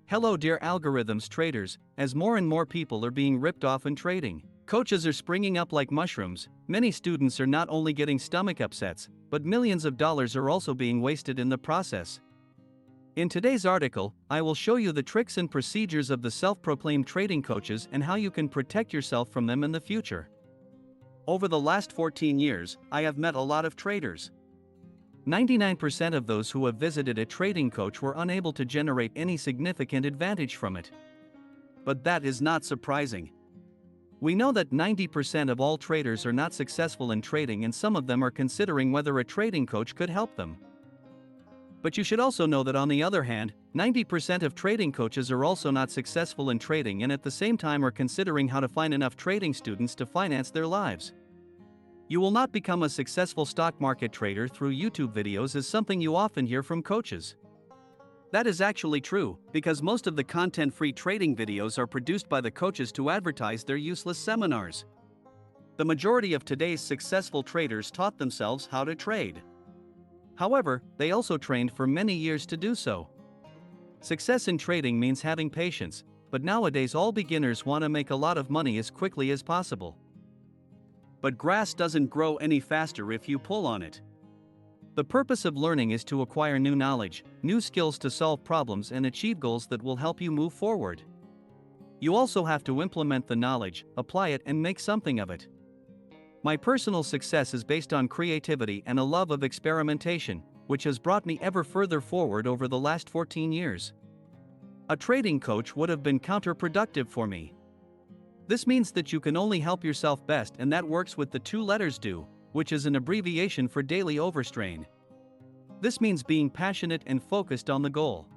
Hello dear algorithms traders, as more and more people are being ripped off in trading. Coaches are springing up like mushrooms, many students are not only getting stomach upsets, but millions of dollars are also being wasted in the process. In today's article, I will show you the tricks and procedures of the self-proclaimed trading coaches and how you can protect yourself from them in the future. Over the last 14 years, I have met a lot of traders. 99% of those who have visited a trading coach were unable to generate any significant advantage from it. But that is not surprising. We know that 90% of all traders are not successful in trading, and some of them are considering whether a trading coach could help them. But you should also know that on the other hand, 90% of trading coaches are also not successful in trading and at the same time are considering how to find enough trading students to finance their lives. You will not become a successful stock market trader through YouTube videos as something you often hear from coaches. That is actually true, because most of the content-free trading videos are produced by the coaches to advertise their useless seminars. The majority of today's successful traders taught themselves how to trade. However, they also trained for many years to do so. Success in trading means having patience, but nowadays all beginners want to make a lot of money as quickly as possible. But grass doesn't grow any faster if you pull on it. The purpose of learning is to acquire new knowledge, new skills to solve problems and achieve goals that will help you move forward. You also have to implement the knowledge, apply it and make something of it. My personal success is based on creativity and a love of experimentation, which has brought me ever further forward over the last 14 years. A trading coach would have been counterproductive for me. This means that you can only help yourself best, and that works with the two letters DO, which is an abbreviation for daily overstrain. This means being passionate and focused on the goal.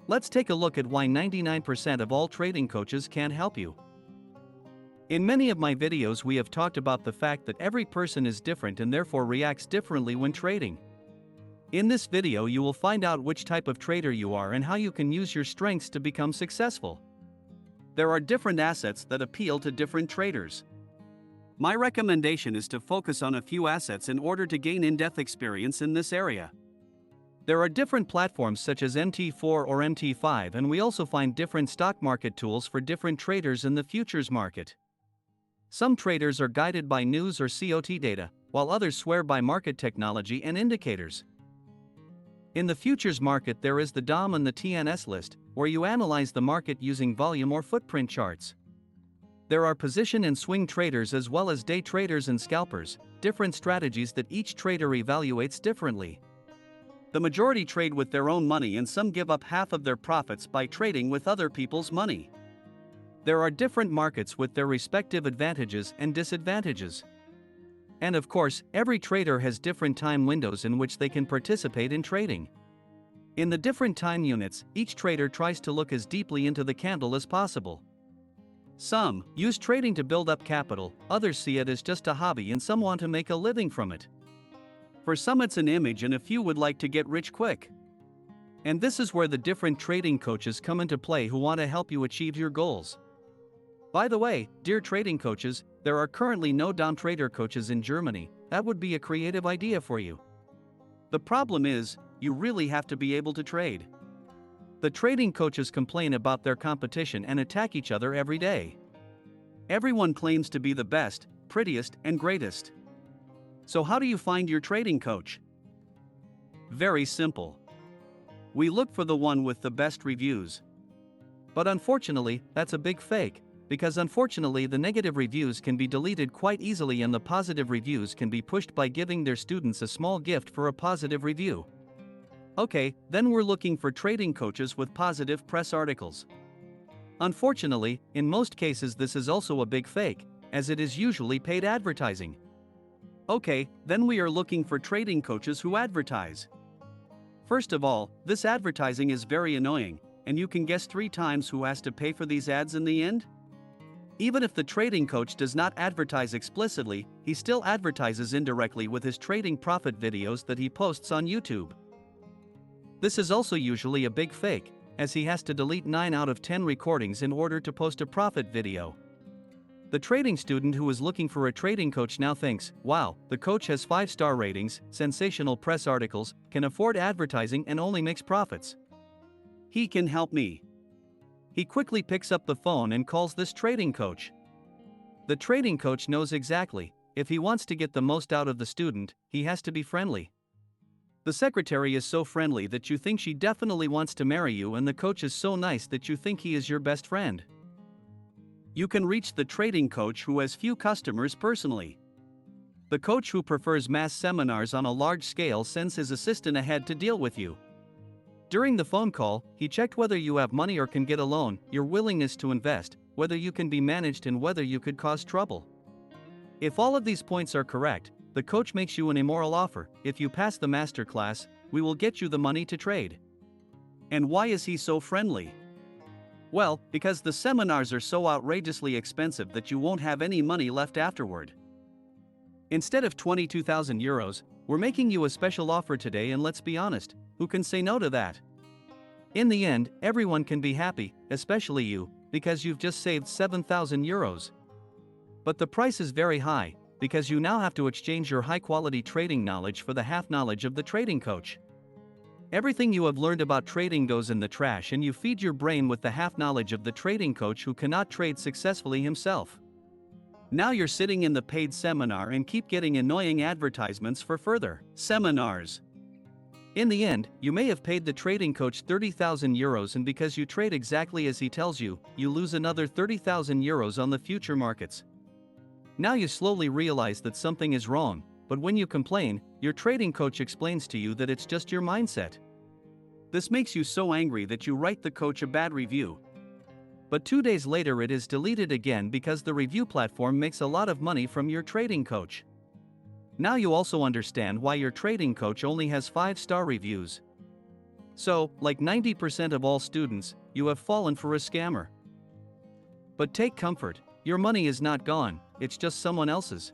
Let's take a look at why 99% of all trading coaches can't help you. In many of my videos we have talked about the fact that every person is different and therefore reacts differently when trading. In this video you will find out which type of trader you are and how you can use your strengths to become successful. There are different assets that appeal to different traders. My recommendation is to focus on a few assets in order to gain in-depth experience in this area. There are different platforms such as MT4 or MT5, and we also find different stock market tools for different traders in the futures market. Some traders are guided by news or COT data, while others swear by market technology and indicators. In the futures market there is the DOM and the TNS list, where you analyze the market using volume or footprint charts. There are position and swing traders as well as day traders and scalpers, different strategies that each trader evaluates differently. The majority trade with their own money and some give up half of their profits by trading with other people's money. There are different markets with their respective advantages and disadvantages. And of course, every trader has different time windows in which they can participate in trading. In the different time units, each trader tries to look as deeply into the candle as possible. Some use trading to build up capital, others see it as just a hobby, and some want to make a living from it. For some it's an image and a few would like to get rich quick. And this is where the different trading coaches come into play who want to help you achieve your goals. By the way, dear trading coaches, there are currently no DOM trader coaches in Germany. That would be a creative idea for you. The problem is, you really have to be able to trade. The trading coaches complain about their competition and attack each other every day. Everyone claims to be the best, prettiest, and greatest. So how do you find your trading coach? Very simple. We look for the one with the best reviews. But unfortunately, that's a big fake. Because unfortunately the negative reviews can be deleted quite easily and the positive reviews can be pushed by giving their students a small gift for a positive review. Okay, then we're looking for trading coaches with positive press articles. Unfortunately, in most cases this is also a big fake, as it is usually paid advertising. Okay, then we are looking for trading coaches who advertise. First of all, this advertising is very annoying, and you can guess 3 times who has to pay for these ads in the end? Even if the trading coach does not advertise explicitly, he still advertises indirectly with his trading profit videos that he posts on YouTube. This is also usually a big fake, as he has to delete 9 out of 10 recordings in order to post a profit video. The trading student who is looking for a trading coach now thinks, wow, the coach has 5-star ratings, sensational press articles, can afford advertising and only makes profits. He can help me. He quickly picks up the phone and calls this trading coach. The trading coach knows exactly, if he wants to get the most out of the student, he has to be friendly. The secretary is so friendly that you think she definitely wants to marry you, and the coach is so nice that you think he is your best friend. You can reach the trading coach who has few customers personally. The coach who prefers mass seminars on a large scale sends his assistant ahead to deal with you. During the phone call, he checked whether you have money or can get a loan, your willingness to invest, whether you can be managed, and whether you could cause trouble. If all of these points are correct, the coach makes you an immoral offer. If you pass the master class, we will get you the money to trade. And why is he so friendly? Well, because the seminars are so outrageously expensive that you won't have any money left afterward. Instead of 22,000 euros, we're making you a special offer today, and let's be honest, who can say no to that? In the end, everyone can be happy, especially you, because you've just saved 7,000 euros. But the price is very high, because you now have to exchange your high-quality trading knowledge for the half-knowledge of the trading coach. Everything you have learned about trading goes in the trash, and you feed your brain with the half-knowledge of the trading coach who cannot trade successfully himself. Now you're sitting in the paid seminar and keep getting annoying advertisements for further seminars. In the end, you may have paid the trading coach 30,000 euros, and because you trade exactly as he tells you, you lose another 30,000 euros on the future markets. Now you slowly realize that something is wrong, but when you complain, your trading coach explains to you that it's just your mindset. This makes you so angry that you write the coach a bad review. But 2 days later it is deleted again because the review platform makes a lot of money from your trading coach. Now you also understand why your trading coach only has 5-star reviews. So, like 90% of all students, you have fallen for a scammer. But take comfort, your money is not gone, it's just someone else's.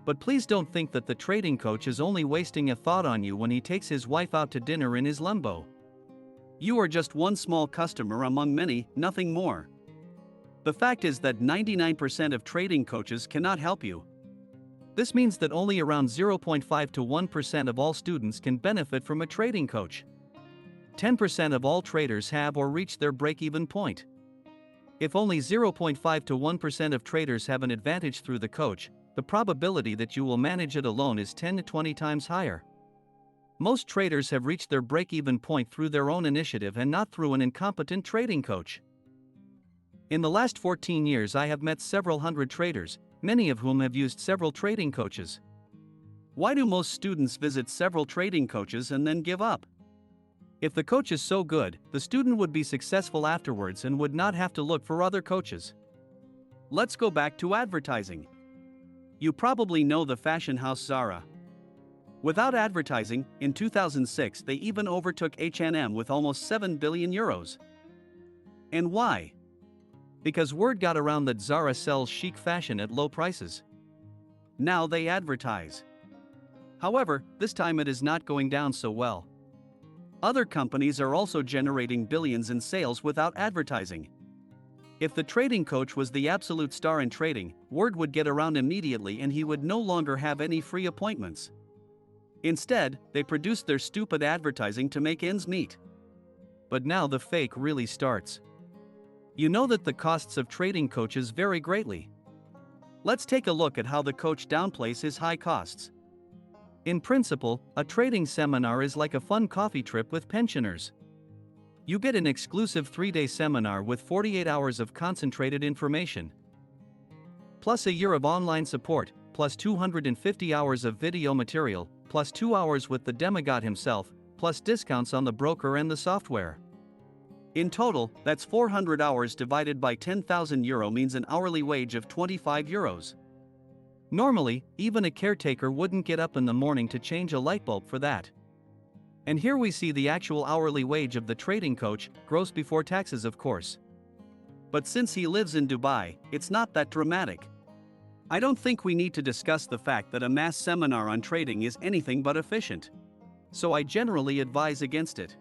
But please don't think that the trading coach is only wasting a thought on you when he takes his wife out to dinner in his Lambo. You are just one small customer among many, nothing more. The fact is that 99% of trading coaches cannot help you. This means that only around 0.5 to 1% of all students can benefit from a trading coach. 10% of all traders have or reach their break-even point. If only 0.5 to 1% of traders have an advantage through the coach, the probability that you will manage it alone is 10 to 20 times higher. Most traders have reached their break-even point through their own initiative and not through an incompetent trading coach. In the last 14 years I have met several hundred traders, many of whom have used several trading coaches. Why do most students visit several trading coaches and then give up? If the coach is so good, the student would be successful afterwards and would not have to look for other coaches. Let's go back to advertising. You probably know the fashion house Zara. Without advertising, in 2006 they even overtook H&M with almost 7 billion euros. And why? Because word got around that Zara sells chic fashion at low prices. Now they advertise. However, this time it is not going down so well. Other companies are also generating billions in sales without advertising. If the trading coach was the absolute star in trading, word would get around immediately and he would no longer have any free appointments. Instead, they produced their stupid advertising to make ends meet. But now the fake really starts. You know that the costs of trading coaches vary greatly. Let's take a look at how the coach downplays his high costs. In principle, a trading seminar is like a fun coffee trip with pensioners. You get an exclusive 3-day seminar with 48 hours of concentrated information, plus a year of online support, plus 250 hours of video material, plus 2 hours with the demigod himself, plus discounts on the broker and the software. In total, that's 400 hours divided by 10,000 euro means an hourly wage of 25 euros. Normally, even a caretaker wouldn't get up in the morning to change a light bulb for that. And here we see the actual hourly wage of the trading coach, gross before taxes of course. But since he lives in Dubai, it's not that dramatic. I don't think we need to discuss the fact that a mass seminar on trading is anything but efficient. So I generally advise against it.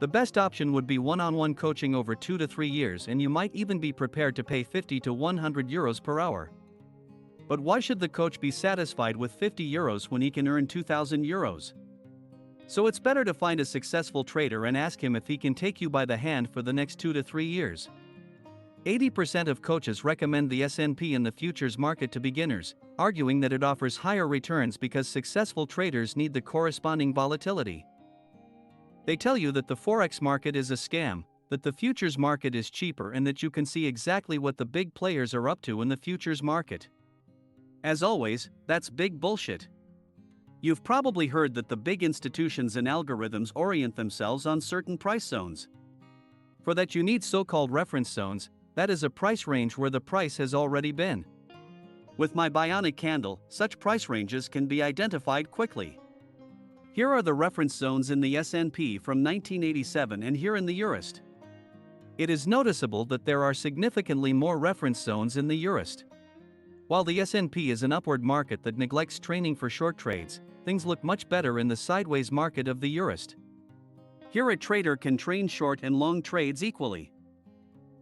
The best option would be one-on-one coaching over 2 to 3 years, and you might even be prepared to pay 50 to 100 euros per hour. But why should the coach be satisfied with 50 euros when he can earn 2,000 euros? So it's better to find a successful trader and ask him if he can take you by the hand for the next 2 to 3 years. 80% of coaches recommend the S&P in the futures market to beginners, arguing that it offers higher returns because successful traders need the corresponding volatility. They tell you that the Forex market is a scam, that the futures market is cheaper, and that you can see exactly what the big players are up to in the futures market. As always, that's big bullshit. You've probably heard that the big institutions and algorithms orient themselves on certain price zones. For that you need so-called reference zones, that is a price range where the price has already been. With my Bionic Candle, such price ranges can be identified quickly. Here are the reference zones in the S&P from 1987 and here in the Eurist. It is noticeable that there are significantly more reference zones in the Eurist. While the S&P is an upward market that neglects training for short trades, things look much better in the sideways market of the Eurist. Here a trader can train short and long trades equally.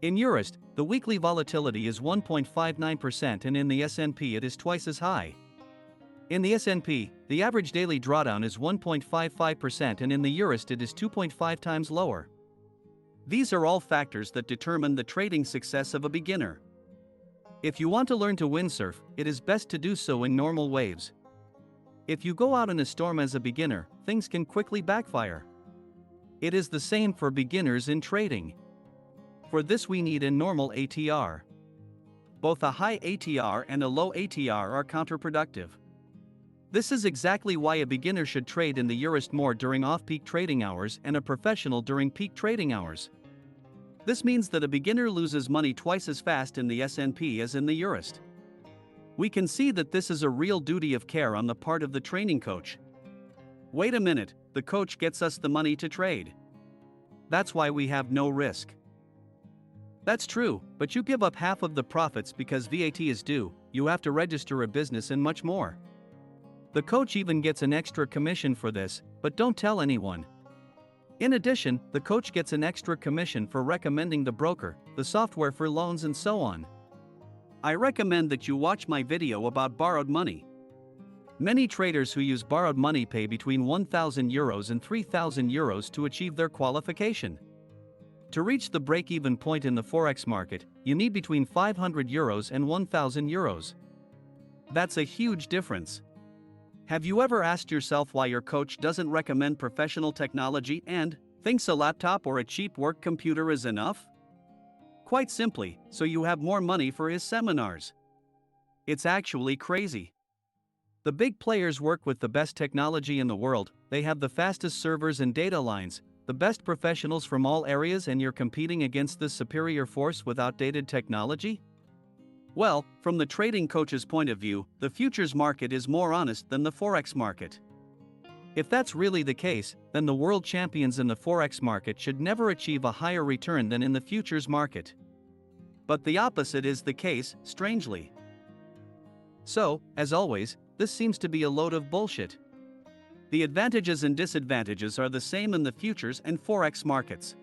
In Eurist, the weekly volatility is 1.59% and in the S&P it is twice as high. In the S&P, the average daily drawdown is 1.55% and in the Eurist it is 2.5 times lower. These are all factors that determine the trading success of a beginner. If you want to learn to windsurf, it is best to do so in normal waves. If you go out in a storm as a beginner, things can quickly backfire. It is the same for beginners in trading. For this we need a normal ATR. Both a high ATR and a low ATR are counterproductive. This is exactly why a beginner should trade in the Eurist more during off-peak trading hours and a professional during peak trading hours. This means that a beginner loses money twice as fast in the S&P as in the Eurist. We can see that this is a real duty of care on the part of the training coach. Wait a minute, the coach gets us the money to trade. That's why we have no risk. That's true, but you give up half of the profits because VAT is due, you have to register a business and much more. The coach even gets an extra commission for this, but don't tell anyone. In addition, the coach gets an extra commission for recommending the broker, the software for loans and so on. I recommend that you watch my video about borrowed money. Many traders who use borrowed money pay between 1,000 euros and 3,000 euros to achieve their qualification. To reach the break-even point in the Forex market, you need between 500 euros and 1,000 euros. That's a huge difference. Have you ever asked yourself why your coach doesn't recommend professional technology and thinks a laptop or a cheap work computer is enough? Quite simply, so you have more money for his seminars. It's actually crazy. The big players work with the best technology in the world, they have the fastest servers and data lines, the best professionals from all areas, and you're competing against this superior force with outdated technology? Well, from the trading coach's point of view, the futures market is more honest than the Forex market. If that's really the case, then the world champions in the Forex market should never achieve a higher return than in the futures market. But the opposite is the case, strangely. So, as always, this seems to be a load of bullshit. The advantages and disadvantages are the same in the futures and Forex markets.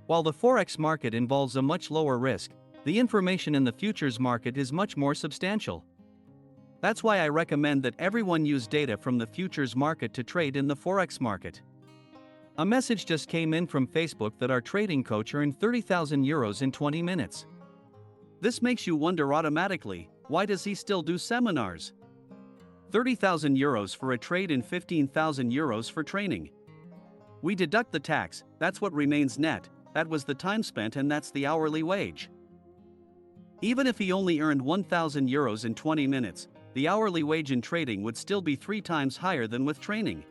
While the Forex market involves a much lower risk, the information in the futures market is much more substantial. That's why I recommend that everyone use data from the futures market to trade in the Forex market. A message just came in from Facebook that our trading coach earned 30,000 euros in 20 minutes. This makes you wonder automatically, why does he still do seminars? 30,000 euros for a trade and 15,000 euros for training. We deduct the tax, that's what remains net, that was the time spent and that's the hourly wage. Even if he only earned 1,000 euros in 20 minutes, the hourly wage in trading would still be 3 times higher than with training.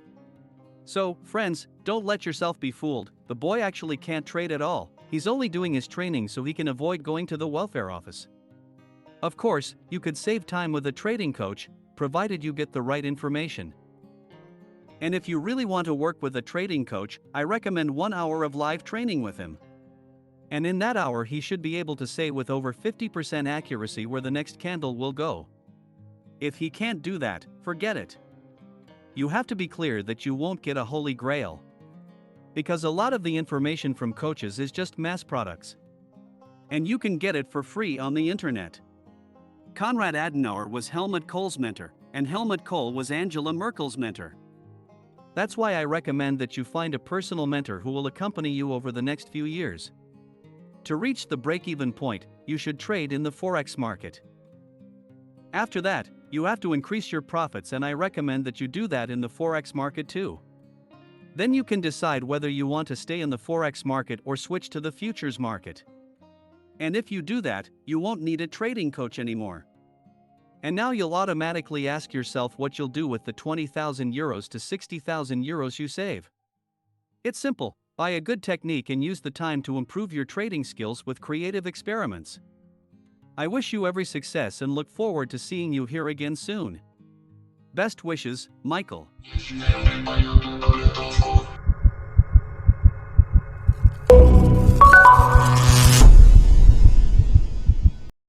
So, friends, don't let yourself be fooled, the boy actually can't trade at all, he's only doing his training so he can avoid going to the welfare office. Of course, you could save time with a trading coach, provided you get the right information. And if you really want to work with a trading coach, I recommend 1 hour of live training with him. And in that hour he should be able to say with over 50% accuracy where the next candle will go. If he can't do that, forget it. You have to be clear that you won't get a holy grail. because a lot of the information from coaches is just mass products. And you can get it for free on the internet. Konrad Adenauer was Helmut Kohl's mentor, and Helmut Kohl was Angela Merkel's mentor. That's why I recommend that you find a personal mentor who will accompany you over the next few years. To reach the break-even point, you should trade in the Forex market. After that, you have to increase your profits, and I recommend that you do that in the Forex market too. Then you can decide whether you want to stay in the Forex market or switch to the futures market. And if you do that, you won't need a trading coach anymore. And now you'll automatically ask yourself what you'll do with the 20,000 euros to 60,000 euros you save. It's simple: buy a good technique and use the time to improve your trading skills with creative experiments. I wish you every success and look forward to seeing you here again soon. Best wishes, Michael.